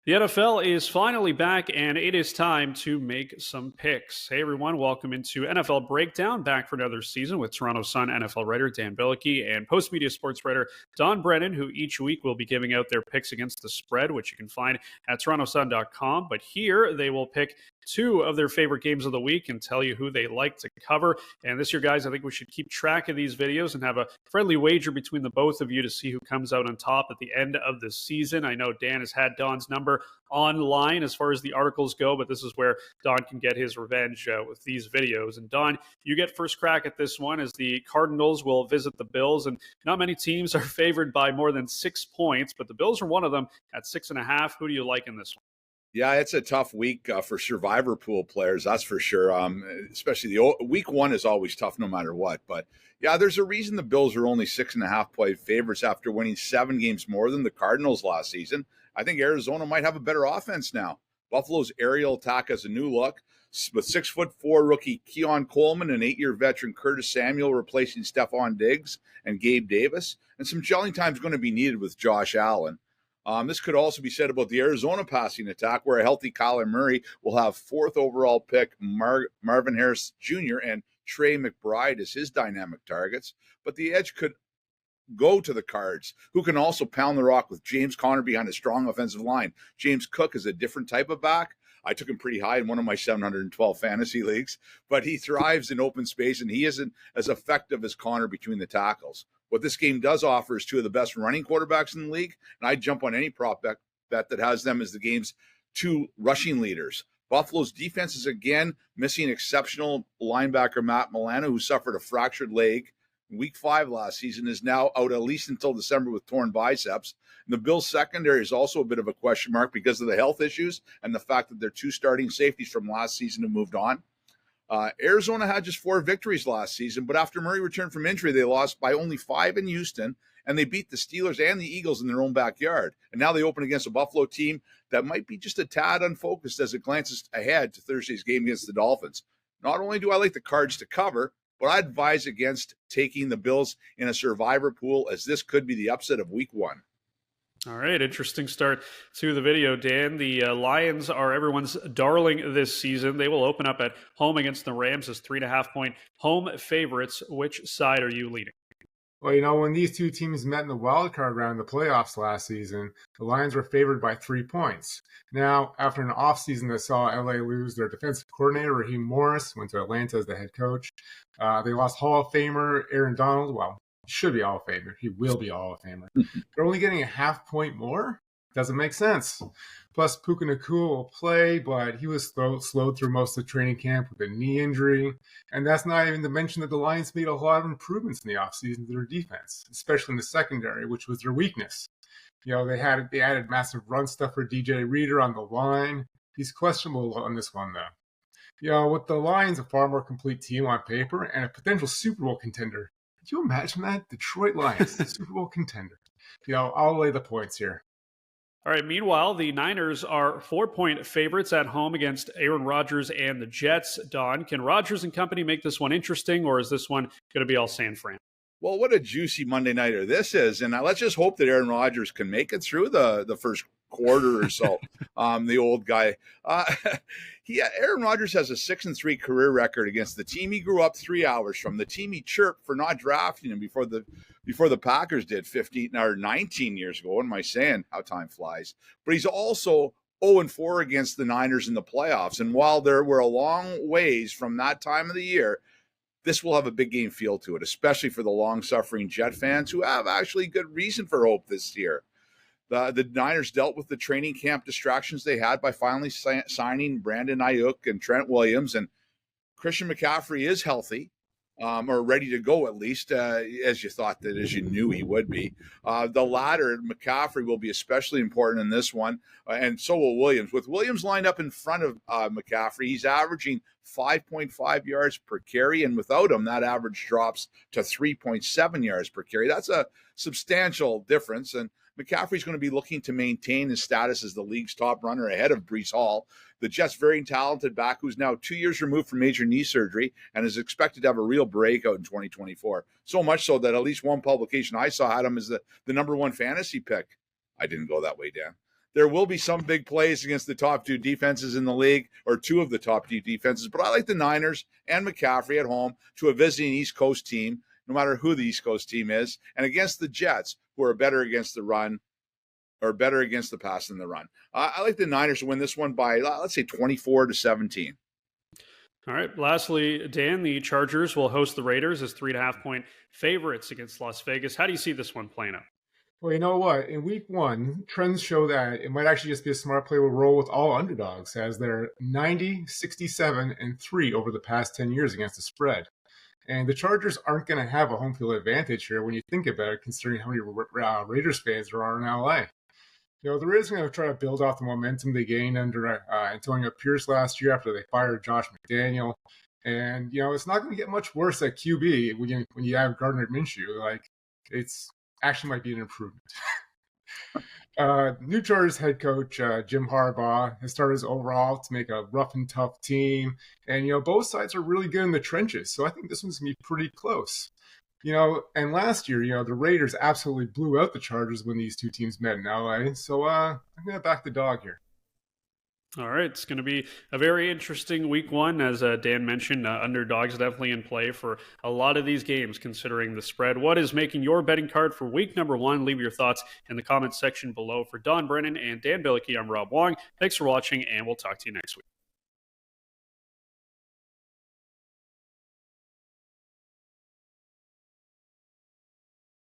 The NFL is finally back, and it is time to make some picks. Hey, everyone, welcome into NFL Breakdown, back for another season with Toronto Sun NFL writer Dan Billicky and Post Media Sports writer Don Brennan, who each week will be giving out their picks against the spread, which you can find at torontosun.com. But here they will pick two of their favorite games of the week and tell you who they like to cover. And this year, guys, I think we should keep track of these videos and have a friendly wager between the both of you to see who comes out on top at the end of the season. I know Dan has had Don's number online as far as the articles go, but this is where Don can get his revenge with these videos. And Don, you get first crack at this one as the Cardinals will visit the Bills, and not many teams are favored by more than 6 points, but the Bills are one of them at 6.5. Who do you like in this one? Yeah, it's a tough week for survivor pool players, that's for sure. Especially week one is always tough no matter what. But yeah, there's a reason the Bills are only 6.5 point favorites after winning 7 games more than the Cardinals last season. I think Arizona might have a better offense now. Buffalo's aerial attack has a new look with 6'4" rookie Keon Coleman and 8-year veteran Curtis Samuel replacing Stephon Diggs and Gabe Davis. And some gelling time is going to be needed with Josh Allen. This could also be said about the Arizona passing attack, where a healthy Kyler Murray will have 4th overall pick Marvin Harris Jr. and Trey McBride as his dynamic targets. But the edge could go to the Cards, who can also pound the rock with James Conner behind a strong offensive line. James Cook is a different type of back. I took him pretty high in one of my 712 fantasy leagues, but he thrives in open space, and he isn't as effective as Conner between the tackles. What this game does offer is 2 of the best running quarterbacks in the league, and I'd jump on any prop bet that has them as the game's 2 rushing leaders. Buffalo's defense is again missing exceptional linebacker Matt Milano, who suffered a fractured leg in Week 5 last season, is now out at least until December with torn biceps. And the Bills' secondary is also a bit of a question mark because of the health issues and the fact that their 2 starting safeties from last season have moved on. Arizona had just 4 victories last season, but after Murray returned from injury, they lost by only 5 in Houston, and they beat the Steelers and the Eagles in their own backyard. And now they open against a Buffalo team that might be just a tad unfocused as it glances ahead to Thursday's game against the Dolphins. Not only do I like the Cards to cover, but I advise against taking the Bills in a survivor pool, as this could be the upset of Week 1. All right, interesting start to the video, Dan. The Lions are everyone's darling this season. They will open up at home against the Rams as 3.5 point home favorites. Which side are you leading? Well, when these two teams met in the wild card round of the playoffs last season, the Lions were favored by 3 points. Now, after an offseason that saw LA lose their defensive coordinator, Raheem Morris, went to Atlanta as the head coach. They lost Hall of Famer Aaron Donald. Well, he should be Hall of Famer. He will be Hall of Famer. They're only getting a half point more? Doesn't make sense. Plus, Puka Nacua will play, but he was slowed through most of the training camp with a knee injury. And that's not even to mention that the Lions made a lot of improvements in the offseason to their defense, especially in the secondary, which was their weakness. They added massive run stuff for DJ Reader on the line. He's questionable on this one, though. With the Lions, a far more complete team on paper and a potential Super Bowl contender. Could you imagine that? Detroit Lions, Super Bowl contender. I'll lay the points here. All right, meanwhile, the Niners are 4-point favorites at home against Aaron Rodgers and the Jets. Don, can Rodgers and company make this one interesting, or is this one going to be all San Fran? Well, what a juicy Monday nighter this is. And let's just hope that Aaron Rodgers can make it through the first quarter or so. The old guy. Aaron Rodgers has a 6-3 career record against the team he grew up 3 hours from, the team he chirped for not drafting him before the Packers did 15 or 19 years ago. What am I saying? How time flies. But he's also 0-4 against the Niners in the playoffs. And while there were a long ways from that time of the year, this will have a big game feel to it, especially for the long-suffering Jet fans who have actually good reason for hope this year. The Niners dealt with the training camp distractions they had by finally signing Brandon Ayuk and Trent Williams, and Christian McCaffrey is healthy, or ready to go at least, as you knew he would be. The latter, McCaffrey, will be especially important in this one, and so will Williams. With Williams lined up in front of McCaffrey, he's averaging 5.5 yards per carry, and without him, that average drops to 3.7 yards per carry. That's a substantial difference, and McCaffrey's going to be looking to maintain his status as the league's top runner ahead of Breece Hall. The Jets' very talented back, who's now 2 years removed from major knee surgery and is expected to have a real breakout in 2024. So much so that at least one publication I saw had him as the number 1 fantasy pick. I didn't go that way, Dan. There will be some big plays against the top two defenses in the league, or two of the top two defenses, but I like the Niners and McCaffrey at home to a visiting East Coast team, no matter who the East Coast team is, and against the Jets, who are better against the run, or better against the pass than the run. I like the Niners to win this one by, let's say, 24-17. All right. Lastly, Dan, the Chargers will host the Raiders as 3.5-point favorites against Las Vegas. How do you see this one playing out? Well, you know what? In week one, trends show that it might actually just be a smart play to roll with all underdogs, as they're 90, 67, and 3 over the past 10 years against the spread. And the Chargers aren't going to have a home field advantage here when you think about it, considering how many Raiders fans there are in LA. You know, the Raiders are going to try to build off the momentum they gained under Antonio Pierce last year after they fired Josh McDaniel. And, you know, it's not going to get much worse at QB when you have Gardner Minshew. Like, it's actually might be an improvement. New Chargers head coach Jim Harbaugh has started his overall to make a rough and tough team. And, you know, both sides are really good in the trenches. So I think this one's going to be pretty close. You know, and last year, you know, the Raiders absolutely blew out the Chargers when these two teams met in LA. So I'm going to back the dog here. All right. It's going to be a very interesting week one. As Dan mentioned, underdogs definitely in play for a lot of these games, considering the spread. What is making your betting card for week number one? Leave your thoughts in the comments section below. For Don Brennan and Dan Billicky, I'm Rob Wong. Thanks for watching, and we'll talk to you next week.